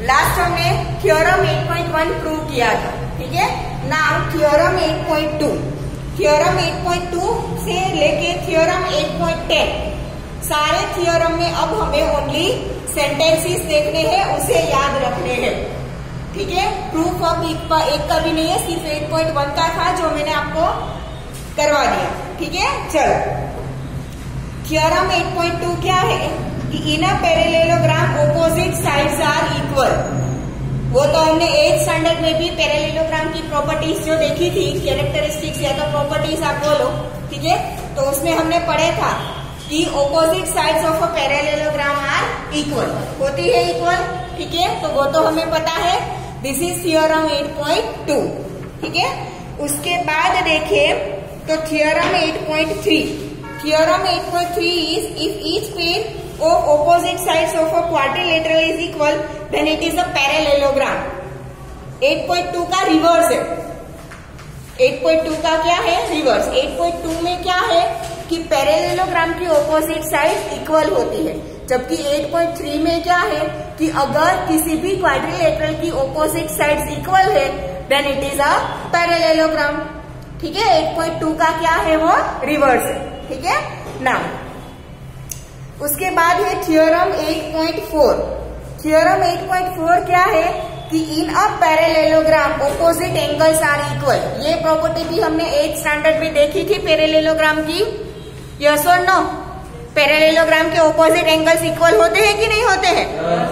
Last हमने theorem 8.1 prove किया था, ठीक है। नाउ थ्योरम 8.2, थ्योरम 8.2 से लेके थ्योरम 8.10 सारे थ्योरम में अब हमें ओनली सेंटेंसेस देखने हैं, उसे याद रखने हैं, ठीक है। प्रूफ अब एक का भी नहीं है, सिर्फ 8.1 का था जो मैंने आपको करवा दिया, ठीक है। चलो थ्योरम 8.2 क्या है कि in a parallelogram opposite sides are equal. वो तो हमने 8th स्टैंडर्ड में भी पैरेललोग्राम की प्रॉपर्टीज जो देखी थी, कैरेक्टरिस्टिक्स या तो प्रॉपर्टीज आप बोलो, ठीक है। तो उसमें हमने पढ़े था कि opposite sides of a parallelogram are equal, होती है इक्वल, ठीक है। तो वो तो हमें पता है, दिस इज थ्योरम 8.2, ठीक है। उसके बाद देखें तो theorem 8.3, theorem 8.3 is if each pair of opposite sides of a quadrilateral is equal then it is a parallelogram। 8.2 का रिवर्स है, 8.2 का क्या है रिवर्स। 8.2 में क्या है कि पैरेललोग्राम की ऑपोजिट साइड इक्वल होती है, जबकि 8.3 में क्या है कि अगर किसी भी क्वाड्रिलेटरल की ऑपोजिट साइड्स इक्वल है then it is a parallelogram, ठीक है। 8.2 का क्या है वो रिवर्स है, ठीक है ना। उसके बाद है थ्योरम 8.4, थ्योरम 8.4 क्या है कि in a parallelogram opposite angles are equal. ये प्रॉपर्टी भी हमने 8th स्टैंडर्ड में देखी थी पैरेललोग्राम की, यस और नो। पैरेललोग्राम के ऑपोजिट एंगल्स इक्वल होते हैं कि नहीं होते हैं,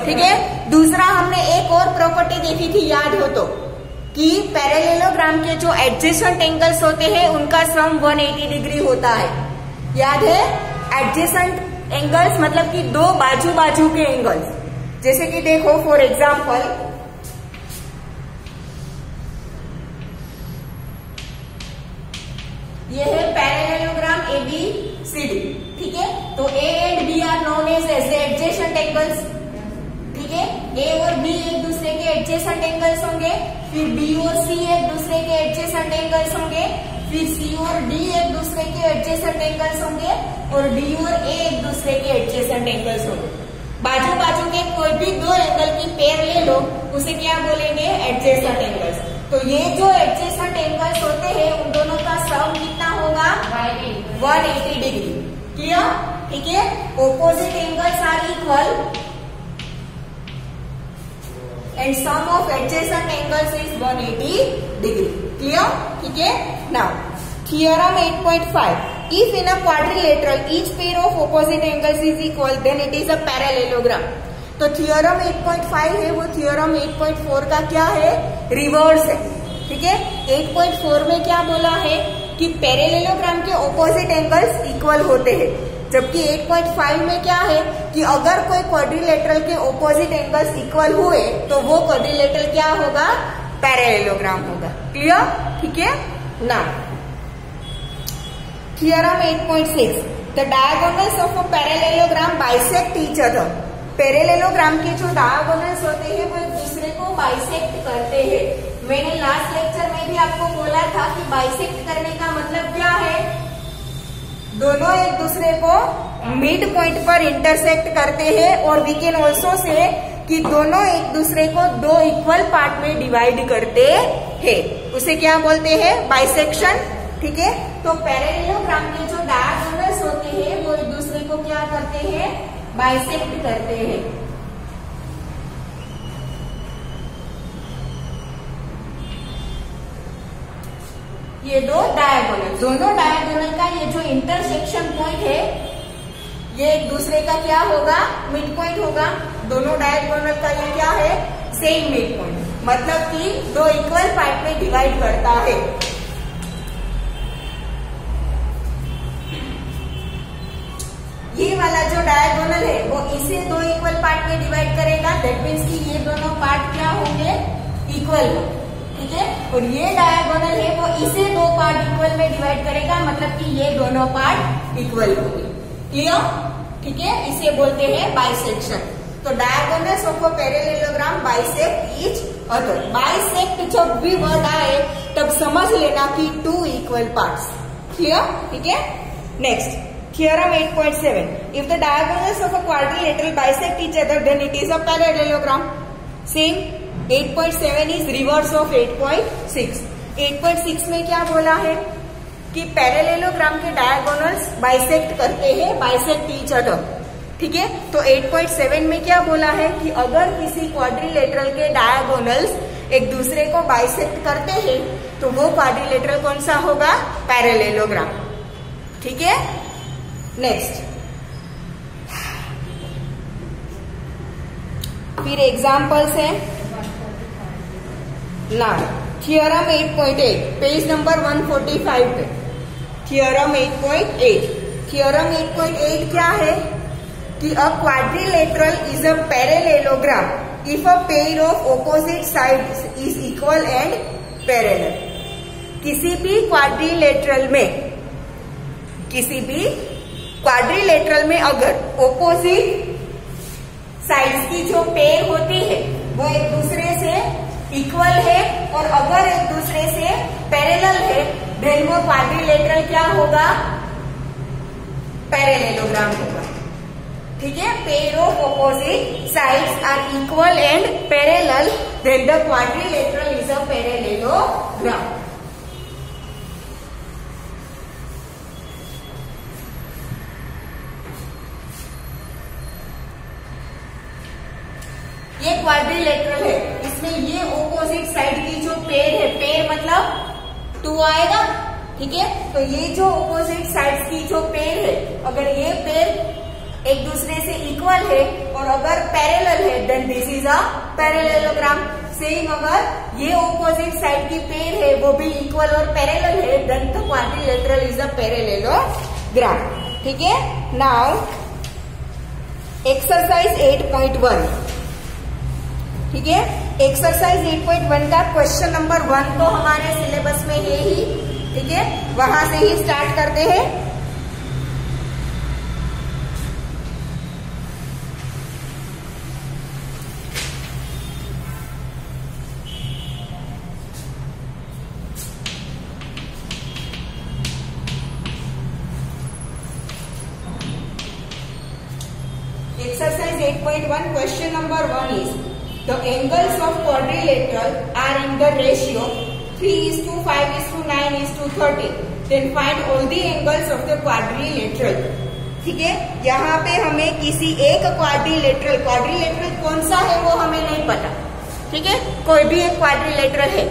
ठीक है। दूसरा हमने एक और प्रॉपर्टी देखी थी, याद हो तो, कि पैरेललोग्राम के जो एडजेसेंट एंगल्स होते हैं उनका सम 180 डिग्री होता है, याद है। एडजेसेंट एंगल्स मतलब कि दो बाजू बाजू के एंगल्स, जैसे कि देखो फॉर एग्जाम्पल ये है पैरेललोग्राम ABCD, ठीक है। तो A and B are known as adjacent angles, ठीक है। A और B एक दूसरे के एडजेसेंट एंगल्स होंगे, फिर B और C एक दूसरे के एडजेसेंट एंगल्स होंगे, फिर C और D एक दूसरे के एडजेसेंट एंगल्स होंगे, और D और A एक दूसरे के एडजेसेंट एंगल्स होंगे। बाजू बाजू के कोई भी दो एंगल की पेयर ले लो, उसे क्या बोलेंगे एडजेसेंट एंगल्स। तो ये जो एडजेसेंट एंगल्स होते हैं उन दोनों का सम कितना होगा 180 डिग्री, क्लियर, ठीक है। Opposite angles are equal and sum of adjacent angles is 180 degree, clear, ठीक है। Now theorem 8.5, if in a quadrilateral each pair of opposite angles is equal then it is a parallelogram। तो theorem 8.5 है वो theorem 8.4 का क्या है reverse है, ठीक है। 8.4 में क्या बोला है कि पैरेललोग्राम के ऑपोजिट एंगल्स इक्वल होते हैं, जबकि 8.5 में क्या है कि अगर कोई क्वाड्रिलेटरल के ऑपोजिट एंगल्स इक्वल हुए तो वो क्वाड्रिलेटरल क्या होगा पैरेललोग्राम होगा, क्लियर, ठीक है ना। Theorem 8.6, the diagonals of a parallelogram bisect each other. Parallelogram के जो डायगोनल्स होते हैं वो एक दूसरे को बाइसेक्ट करते हैं। मैंने लास्ट लेक्चर में भी आपको बोला था कि बाइसेक्ट करने का मतलब क्या है, दोनों एक दूसरे को मिड पॉइंट पर इंटरसेक्ट करते हैं, और वी कैन ऑल्सो से कि दोनों एक दूसरे को दो इक्वल पार्ट में डिवाइड करते हैं, उसे क्या बोलते हैं बाइसेक्शन, ठीक है। तो पैरेललोग्राम के जो डायगोनल्स होते हैं वो एक दूसरे को क्या करते हैं बाइसेक्ट करते हैं। ये दो डायगोनल, दोनों डायगोनल का ये जो इंटरसेक्शन पॉइंट है ये एक दूसरे का क्या होगा मिड पॉइंट होगा। दोनों डायगोनल का ये क्या है सेम मिड पॉइंट, मतलब कि दो इक्वल पार्ट में डिवाइड करता है। ये वाला जो डायगोनल है वो इसे दो इक्वल पार्ट में डिवाइड करेगा, दैट मीन्स कि ये दोनों पार्ट क्या होंगे इक्वल होंगे, ठीक है। और ये डायगोनल है वो इसे दो पार्ट इक्वल में डिवाइड करेगा, मतलब कि ये दोनों पार्ट इक्वल होंगे, क्लियर, ठीक है। इसे बोलते हैं बाइसेक्शन। तो diagonals of a parallelogram bisect each other. Bisect जब भी वर्ड आए तब समझ लेना कि टू इक्वल पार्ट्स, क्लियर, ठीक है। Next Theorem 8.7, if the diagonals of a quadrilateral bisect each other then it is a parallelogram। Same 8.7 is reverse of 8.6। 8.6 में क्या बोला है कि पैरेलेलोग्राम के डायगोनल्स बाइसेक्ट करते हैं, बाइसेक्ट ईच अदर। ठीक है, तो 8.7 में क्या बोला है कि अगर किसी क्वाड्रिलेटरल के डायगोनल्स एक दूसरे को बाइसेक्ट करते हैं तो वो क्वाड्रिलेटरल कौन सा होगा? पैरेलेलोग्राम। ठीक है, नेक्स्ट फिर एग्जाम्पल्स है ना। थियोरम 8.8 पेज नंबर 145 पे। थियोरम 8.8, थियोरम 8.8 क्या है कि अ quadrilateral is a parallelogram if a pair of opposite sides is equal and parallel. किसी भी क्वाड्रिलेटरल में अगर ऑपोजिट साइड्स की जो पेयर होती है वो एक दूसरे से इक्वल है और अगर एक दूसरे से पैरेलल है देन वो क्वाड्रिलेटरल क्या होगा? पैरेलेलोग्राम होगा। ठीक है, pair of opposite sides are equal and parallel then the quadrilateral is a parallelogram. ये क्वाड्रिलेटरल है, इसमें ये ऑपोजिट साइड की जो पेयर है, पेयर मतलब 2 आएगा। ठीक है, तो ये जो ऑपोजिट साइड्स की जो पेयर है, अगर ये पेयर एक दूसरे से इक्वल है और अगर पैरेलल है then this is a parallelogram. Same अगर ये ऑपोजिट साइड की पेयर है वो भी इक्वल और पैरेलल है then the quadrilateral is a parallelogram. ठीक है, नाउ एक्सरसाइज 8.1। ठीक है, एक्सरसाइज 8.1 का क्वेश्चन नंबर 1 तो हमारे सिलेबस में है ही। ठीक है, वहां से ही स्टार्ट करते हैं। Exercise 8.1 question number 1 is the angles of quadrilateral are in the ratio 3:5:9:30. Then find all the angles of the quadrilateral. ठीक है, यहाँ पे हमें किसी एक क्वाड्रिलेटरल कौन सा है वो हमें नहीं पता। ठीक है, कोई भी एक क्वाड्रिलेटरल है,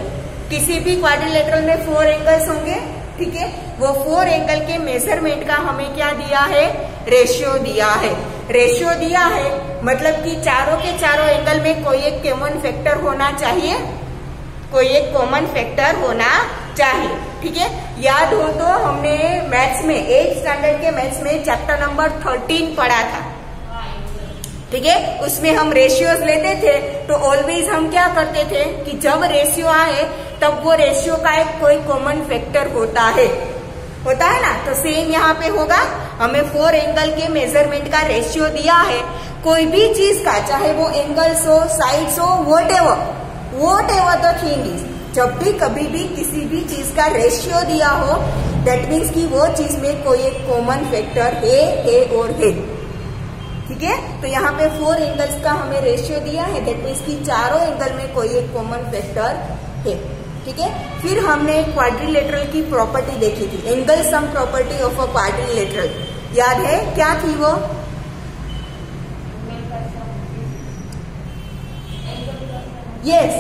किसी भी क्वाड्रिलेटरल में 4 एंगल्स होंगे। ठीक है, वो 4 एंगल के मेजरमेंट का हमें क्या दिया है? रेशियो दिया है। रेशियो दिया है मतलब कि चारों के चारों एंगल में कोई एक कॉमन फैक्टर होना चाहिए, कोई एक कॉमन फैक्टर होना चाहिए। ठीक है, याद हो तो हमने मैथ्स में 8th स्टैंडर्ड के मैथ्स में चैप्टर नंबर 13 पढ़ा था। ठीक है, उसमें हम रेशियोज लेते थे तो ऑलवेज हम क्या करते थे कि जब रेशियो आए तब वो रेशियो का एक कोई कॉमन फैक्टर होता है ना। तो सेम यहाँ पे होगा, हमें 4 एंगल के मेजरमेंट का रेशियो दिया है। कोई भी चीज का, चाहे वो एंगल्स हो, साइड्स हो, व्हाटएवर द थिंग इज, जब भी कभी भी किसी भी चीज का रेशियो दिया हो दैट मीन्स कि वो चीज में कोई एक कॉमन फैक्टर है और है। ठीक है, तो यहाँ पे 4 एंगल्स का हमें रेशियो दिया है दैट मीन्स कि चारों एंगल में कोई एक कॉमन फैक्टर है। ठीक है, फिर हमने क्वाड्रिलेटरल की प्रॉपर्टी देखी थी, angle sum property of a quadrilateral. याद है क्या थी वो? Yes,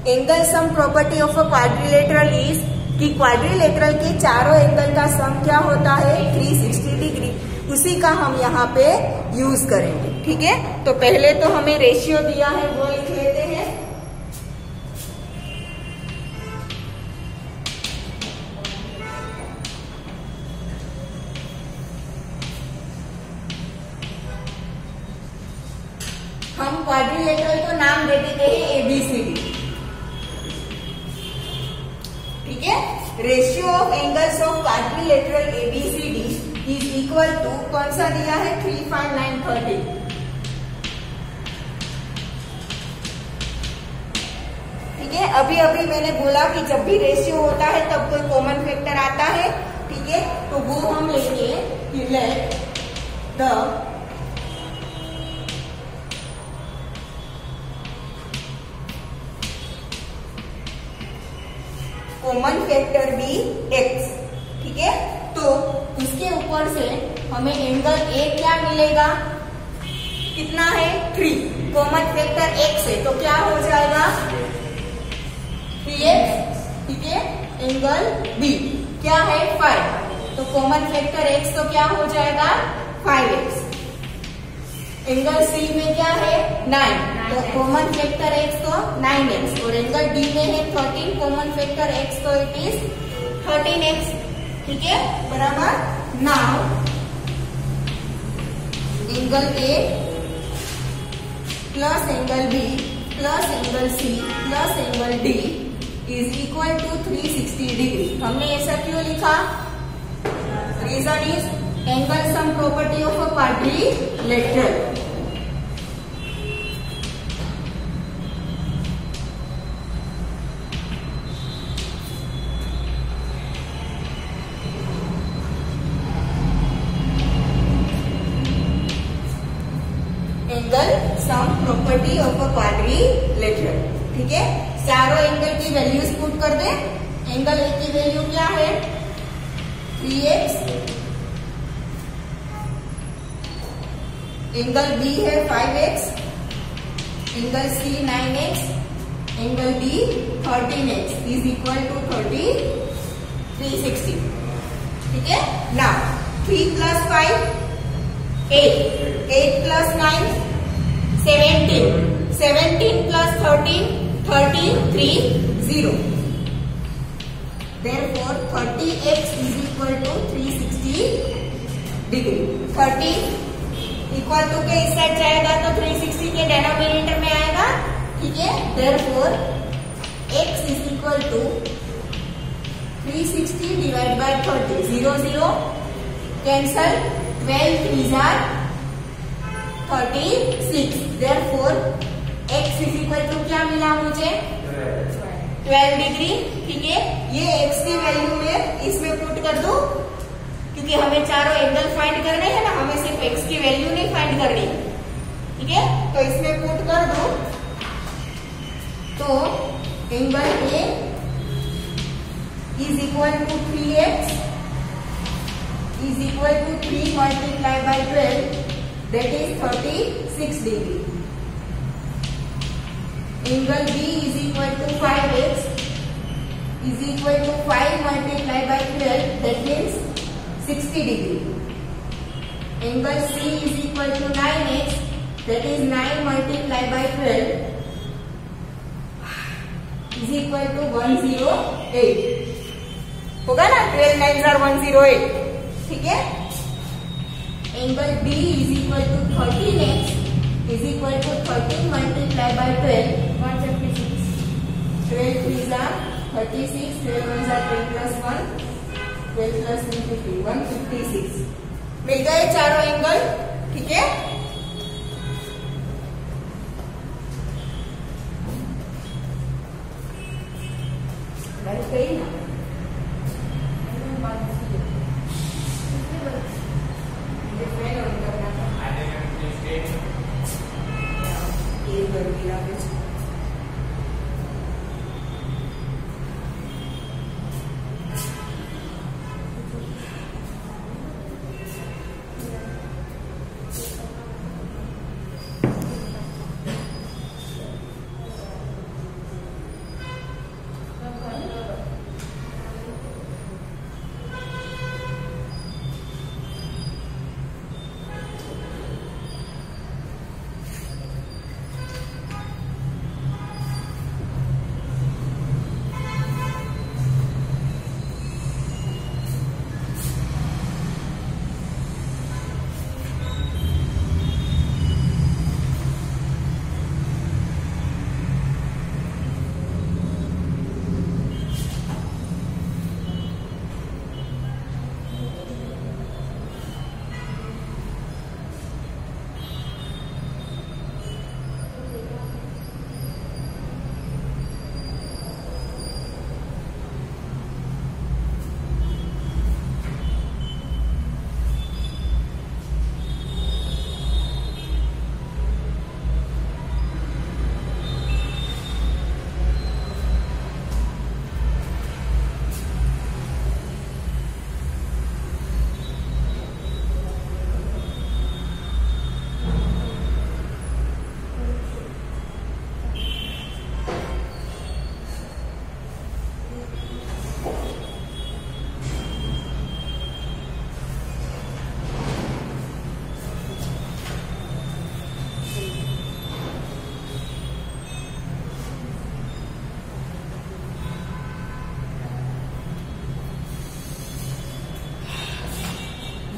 angle sum property of a quadrilateral is कि क्वाड्रिलेटरल के चारों एंगल का सम क्या होता है? 360 डिग्री। उसी का हम यहाँ पे यूज करेंगे। ठीक है, तो पहले तो हमें रेशियो दिया है वो लिख लेते हैं। हम क्वाड्रिलेटरल को नाम दे देते हैं ABCD। ठीक है, ratio of angles of quadrilateral ABCD is equal to कौन सा दिया है? 3, 5, 9, 30। ठीक है, अभी मैंने बोला कि जब भी रेशियो होता है तब कोई कॉमन फैक्टर आता है। ठीक है, तो वो हम लेंगे कि लेट द कॉमन फैक्टर भी x, ठीक है। तो इसके ऊपर से हमें एंगल A क्या मिलेगा, कितना है 3, कॉमन फैक्टर x है तो क्या हो जाएगा 3x, ठीक है। एंगल B क्या है 5, तो कॉमन फैक्टर x तो क्या हो जाएगा 5x। एंगल C में क्या है 9, तो कॉमन फैक्टर x तो 9x, और एंगल D में है 13, कॉमन फैक्टर x तो इट इज 13x, ठीक है, बराबर। Now angle A plus angle B plus angle C plus angle D is equal to 360 degree. हमने ऐसा क्यों लिखा, reason is angle sum property of a quadrilateral. Angle sum property of a quadrilateral, ठीक है। चारों एंगल की values put कर दे। Angle A की वैल्यू क्या है 3x, एंगल बी है 5x, angle C 9x, angle D 13x is equal to 360, ठीक है। Now 3 plus 5 8, 8 plus 9 17, 17 plus 13 13 0, therefore 30x is equal to 360 degree. 30 equal to के इस साइड जाएगा तो 360 के डिनोमिनेटर में आएगा, ठीक है। therefore x is equal to 360 divide by 30, 0 0 cancel, 12 3s are 36, therefore x is equal to क्या मिला मुझे 12 डिग्री, ठीक है। ये x की वैल्यू में इसमें पुट कर दो, क्योंकि हमें चारों एंगल फाइंड करने हैं ना, हमें सिर्फ x की वैल्यू नहीं फाइंड करनी, ठीक है। तो इसमें पुट कर दो, तो angle A is equal to 3x is equal to 3 multiply by 12, that is 36 डिग्री। Angle B is equal to 5x is equal to 5 multiplied by 12, that means 60 degree. Angle C is equal to 9x, that is 9 multiplied by 12 is equal to 108. होगा ना, 12 9s are 108, ठीक है। Angle D is equal to 13x is equal to 13 multiplied by 12, 156. 12 3s are 36, 12 1s are 10 plus 1, 12 plus 50, 156। मिल गए चारों angle, ठीक है। ना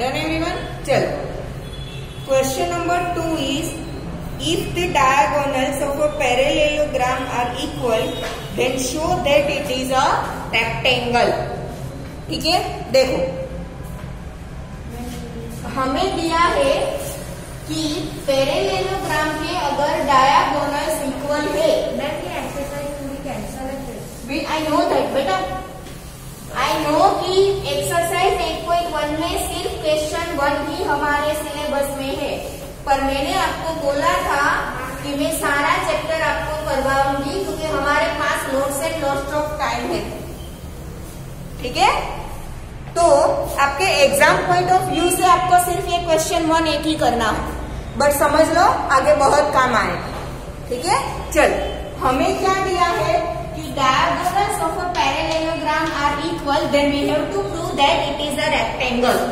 done everyone? चलो, question number 2 is if the diagonals of a parallelogram are equal then show that it is a rectangle. ठीक है, देखो हमें दिया है कि पैरेलेलोग्राम के अगर डायगोनल्स इक्वल है, एक्सरसाइज पूरी कैंसल है। आई नो दैट बेटा, आई नो कि एक्सरसाइज 8.1 में सिर्फ क्वेश्चन 1 ही हमारे सिलेबस में है, पर मैंने आपको बोला था कि मैं सारा चैप्टर आपको करवाऊंगी क्योंकि हमारे पास नोट्स एंड लॉस्ट ऑफ टाइम है। ठीक है, तो आपके एग्जाम पॉइंट ऑफ व्यू से आपको सिर्फ ये क्वेश्चन 1 एक ही करना है, बट समझ लो आगे बहुत काम आएगा। ठीक है, चल हमें क्या दिया है कि diagonals of a parallelogram are equal then we have to prove that it is a rectangle.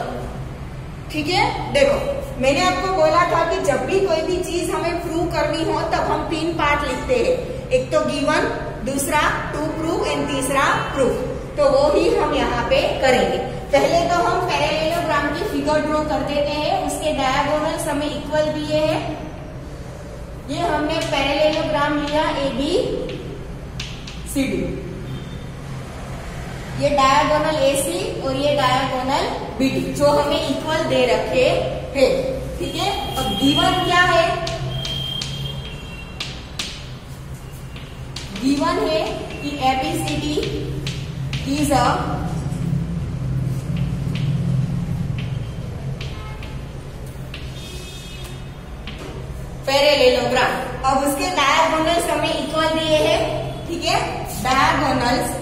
ठीक है, देखो मैंने आपको बोला था कि जब भी कोई भी चीज हमें प्रूव करनी हो तब हम 3 पार्ट लिखते हैं, एक तो गिवन, दूसरा टू प्रूव एंड तीसरा प्रूफ। तो वो ही हम यहाँ पे करेंगे। पहले तो हम पैरेलेलोग्राम की फिगर ड्रॉ कर देते हैं, उसके डायगोनल्स हमें इक्वल दिए हैं। ये हमने पैरेलेलोग्राम लिया AB CD, ये डायगोनल AC और ये डायगोनल BD जो हमें इक्वल दे रखे है। ठीक है, अब गिवन क्या है? गिवन है कि ABCD इज अ पैरेलेलोग्राम। अब उसके डायगोनल्स हमें इक्वल दिए हैं। ठीक है, diagonals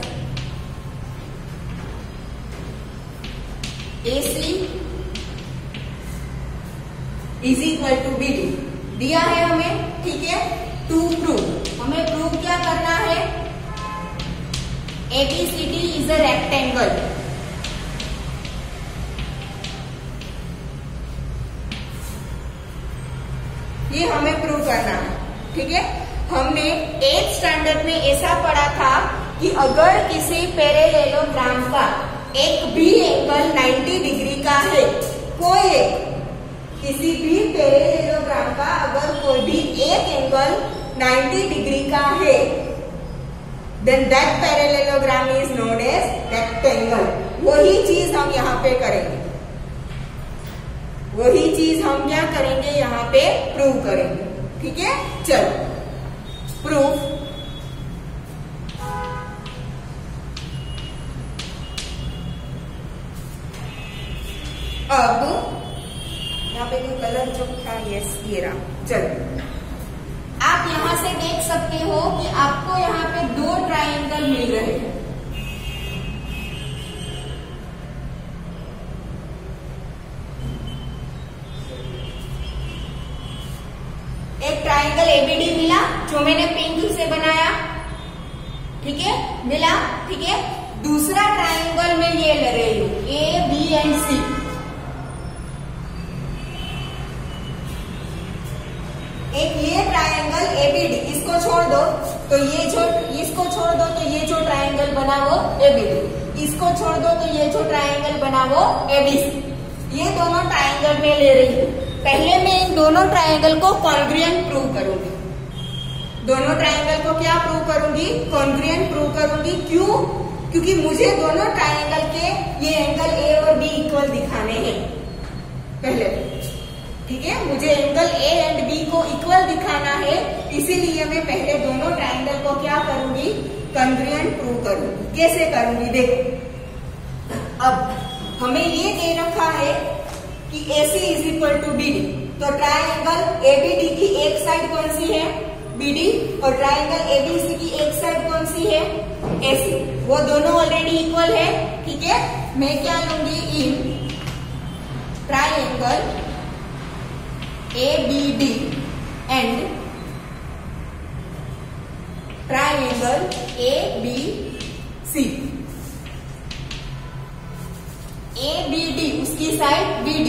AC is equal to BD दिया है हमें। ठीक है, टू प्रूव, हमें प्रूव क्या करना है? ABCD is a rectangle. ये हमें प्रूव करना है। ठीक है, हमने 8th स्टैंडर्ड में ऐसा पढ़ा था कि अगर किसी पैरेलेलोग्राम का एक भी एंगल 90 डिग्री का है, कोई एक किसी भी पैरेलेलोग्राम का अगर कोई भी एक एंगल 90 डिग्री का है, then that parallelogram is known as rectangle। वही चीज हम यहाँ पे करेंगे, वही चीज हम क्या करेंगे यहाँ पे प्रूव करेंगे। ठीक है, चलो प्रूफ। अब यहाँ पे कोई कलर जो था, यस ये रहा। चलो आप यहाँ से देख सकते हो कि आपको यहाँ पे 2 ट्रायंगल मिल रहे हैं। एक ट्रायंगल ABD मिला जो मैंने पिंक से बनाया। ठीक है, मिला। ठीक है, दूसरा ट्रायंगल में ये ले रही हूं A, B एंड C। एक ये ट्रायंगल ABD, इसको छोड़ दो तो इसको छोड़ दो तो ये जो ट्रायंगल बना वो ABD, इसको छोड़ दो तो ये जो ट्रायंगल बना वो ABC। ये दोनों ट्रायंगल में ले रही हूँ। पहले मैं इन दोनों ट्रायंगल को कॉन्ग्रुएंट प्रूव करूंगी। दोनों ट्रायंगल को क्या प्रूव करूंगी? कॉन्ग्रुएंट प्रूव करूंगी। क्यों? क्योंकि मुझे दोनों ट्रायंगल के ये एंगल A और B इक्वल दिखाने हैं पहले। ठीक है, मुझे एंगल A एंड B को इक्वल दिखाना है, इसीलिए मैं पहले दोनों ट्रायंगल को क्या करूंगी? कॉन्ग्रुएंट प्रूव करूंगी। कैसे करूंगी देखो। अब हमें ये दे रखा है कि AC is equal to BD, तो ट्रायंगल ABD की एक साइड कौन सी है? BD, और ट्रायंगल ABC की एक साइड कौन सी है? AC। वो दोनों ऑलरेडी इक्वल है। ठीक है, मैं क्या लूंगी? In triangle ABD and triangle ABC। ABD उसकी side BD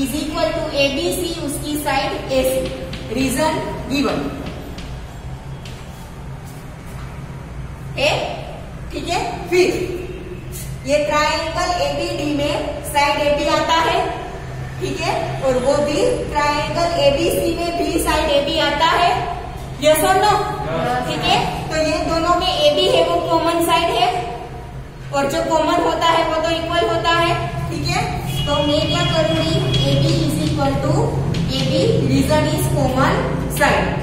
is equal to ABC उसकी साइड AC। रीजन गिवन है। ठीक है, फिर ये ट्रायंगल एबीडी में साइड एबी आता है, ठीक है, और वो भी ट्रायंगल एबीसी में भी साइड एबी आता है, यस और नो, ठीक है। तो ये दोनों में एबी है वो कॉमन साइड है, और जो कॉमन होता है वो तो इक्वल होता है, ठीक है। तो मैं क्या करूंगी, AB is equal to AB, reason is common side,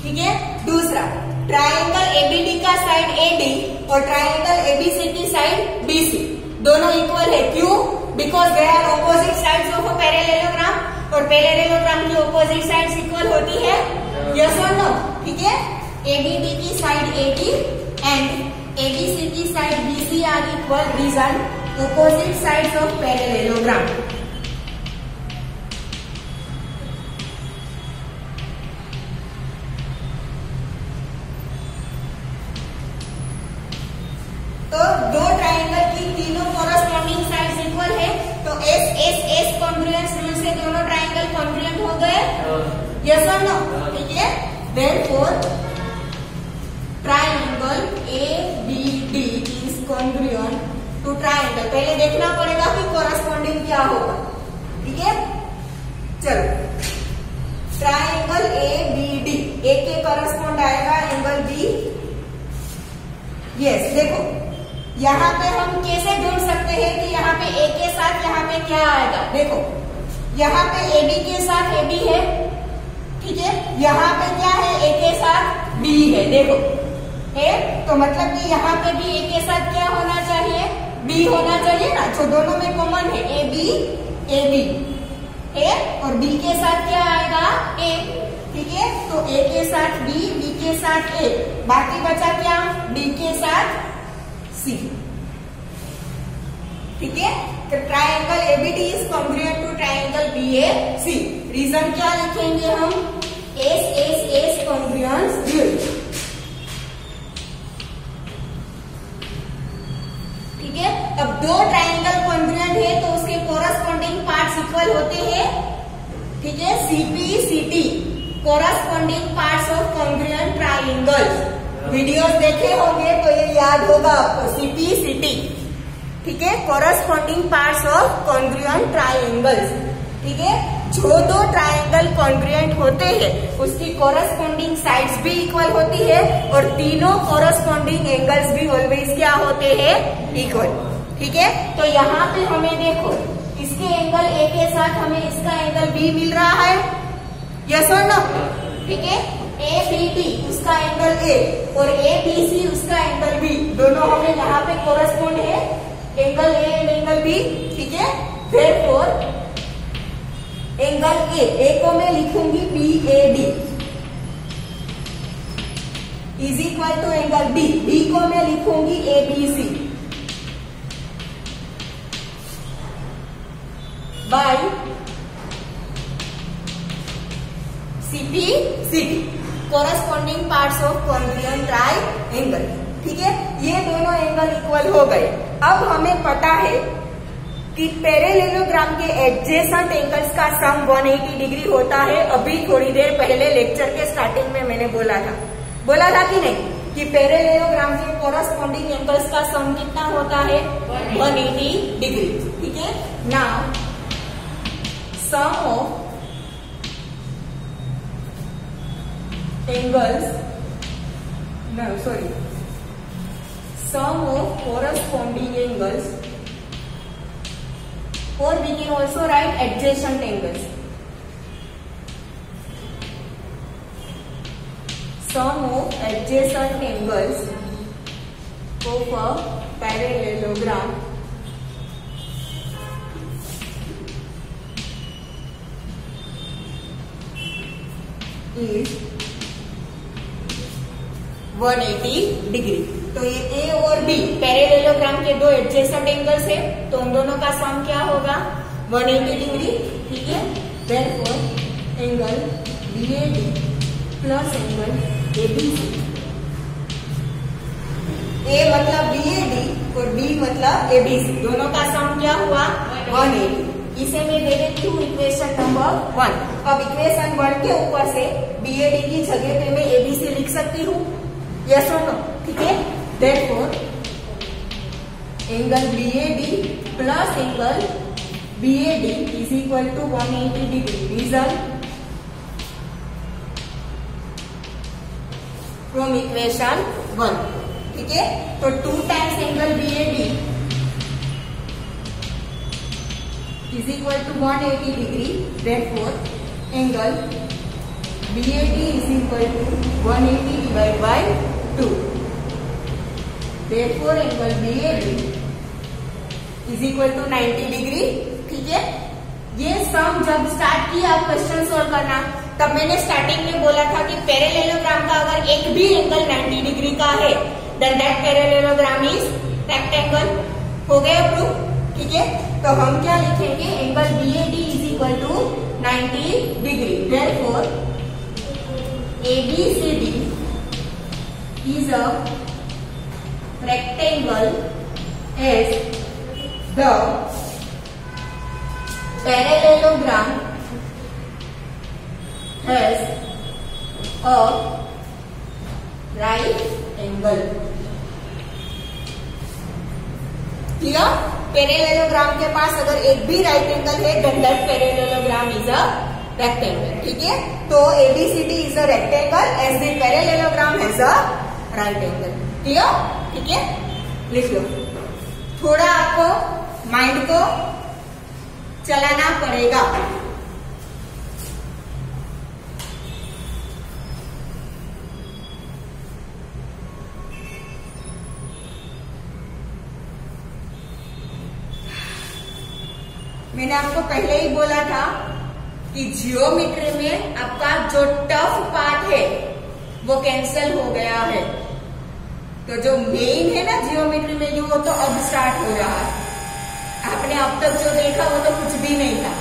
ठीक है। दूसरा, ट्रायंगल एबीडी का साइड एडी और ट्रायंगल एबीसी की साइड बीसी दोनों इक्वल है, क्यों? Because they are opposite sides of a parallelogram, और पैरेललोग्राम की ऑपोजिट साइड्स इक्वल होती है, यस और नो, ठीक है। एबीडी की साइड एडी एंड एबीसी की side BC are equal, reason opposite sides of parallelogram. तो दो ट्रायंगल की तीनों कॉरस्पॉन्डिंग साइड्स इक्वल है, तो S S S congruence rule से दोनों ट्रायंगल कॉन्ग्रुएंट हो गए, यस और नो, ठीक है। Therefore triangle ABD is congruent to triangle, पहले देखना पड़ेगा कि कॉरस्पॉन्डिंग क्या होगा, ठीक है। चलो, ट्रायंगल एबीडी, ए के कॉरस्पॉन्ड आएगा एंगल बी, यस। देखो यहाँ पे हम कैसे ढूंढ सकते हैं कि यहाँ पे ए के साथ यहाँ पे क्या आएगा, देखो यहाँ पे एबी के साथ एबी है, ठीक है, यहाँ पे क्या है, ए के साथ बी है, देखो है, तो मतलब कि यहाँ पे भी ए के साथ क्या होना चाहिए, बी होना चाहिए ना, जो दोनों में कॉमन है, ए बी है, और बी के साथ क्या आएगा, ए, ठीक है। तो ए के साथ बी, बी के साथ ए, बाकी बचा क्या, डी के साथ सी, ठीक है। तो triangle ABD is congruent to triangle BAC, reason क्या लिखेंगे हम, S S S congruence rule, ठीक है। अब दो ट्रायंगल कॉन्ग्रुएंट है तो उसके कोरस्पॉन्डिंग पार्ट्स इक्वल होते हैं, ठीक है। सीपी सीटी corresponding parts of congruent triangles, videos देखे होंगे तो ये याद होगा आपको, सीपी सीटी, ठीक है, corresponding parts of congruent triangles, ठीक है। जो दो ट्रायंगल कॉन्ग्रुएंट होते हैं उसकी कोरस्पॉन्डिंग साइड्स भी इक्वल होती है, और तीनों कोरस्पॉन्डिंग एंगल्स भी ऑलवेज क्या होते हैं, इक्वल, ठीक है। तो यहाँ पे हमें देखो, इसके एंगल ए के साथ हमें इसका एंगल बी मिल रहा है, यस और नो, ठीक है। ए बी डी उसका एंगल ए और ए बी सी उसका एंगल बी, दोनों हमें यहाँ पे कोरस्पॉन्ड है, angle A and angle B, ठीक है। देयरफॉर एंगल ए को मैं लिखूंगी B A D is equal to angle B को मैं लिखूंगी A B C by CPCT, corresponding parts of congruent triangle, ठीक है। ये दोनों एंगल इक्वल हो गए। अब हमें पता है कि पैरेललोग्राम के एडजेसेंट एंगल्स का सम 180 डिग्री होता है। अभी थोड़ी देर पहले लेक्चर के स्टार्टिंग में मैंने बोला था कि नहीं, कि पैरेललोग्राम के कोरस्पॉन्डिंग एंगल्स का सम कितना होता है, 180 डिग्री, ठीक है। Now sum of angles, no sorry, sum of corresponding angles, or we can also write adjacent angles, sum of adjacent angles of a parallelogram is 180 degree. तो ये ए और बी पैरेललोग्राम के दो एडजेसेंट एंगल्स है, तो उन दोनों का सम क्या होगा, 180 डिग्री, ठीक है। Therefore angle BAD plus angle ABC, ए मतलब बीएडी और बी मतलब एबीसी, दोनों का सम क्या हुआ, 180। इसे मैं दे देती हूँ इक्वेशन नंबर 1। अब इक्वेशन 1 के ऊपर से बीएडी की जगह पे मैं एबीसी लिख सकती हूँ, यस और नो, ठीक है। Therefore, angle BAD plus angle BAD is equal to 180 degree. Result from equation 1. ठीक है, तो 2 times angle BAD is equal to 180 degree. Therefore, angle BAD is equal to 180 divided by 2. Therefore, angle BAD is equal to 90 degree. ठीक है, ये सम जब start किया question solve करना, तब मैंने स्टार्टिंग में बोला था कि पैरेललोग्राम का अगर एक भी एंगल 90 डिग्री का है, then that parallelogram is rectangle. हो गया प्रूफ. ठीक है, तो हम क्या लिखेंगे, angle BAD is equal to 90 degree. Therefore ABCD is a rectangle as the parallelogram has a right angle. Clear? Parallelogram के पास अगर एक भी राइट एंगल है, then that parallelogram is a rectangle. ठीक है, तो ABCD is a rectangle as the parallelogram has a right angle. Clear? ठीक है, लिख लो. थोड़ा आपको माइंड को चलाना पड़ेगा. मैंने आपको पहले ही बोला था कि जियोमेट्री में आपका जो टफ पार्ट है वो कैंसिल हो गया है. तो जो मेन है ना जियोमेट्री में, वो तो अब स्टार्ट हो रहा है. आपने अब तक जो देखा वो तो कुछ भी नहीं था.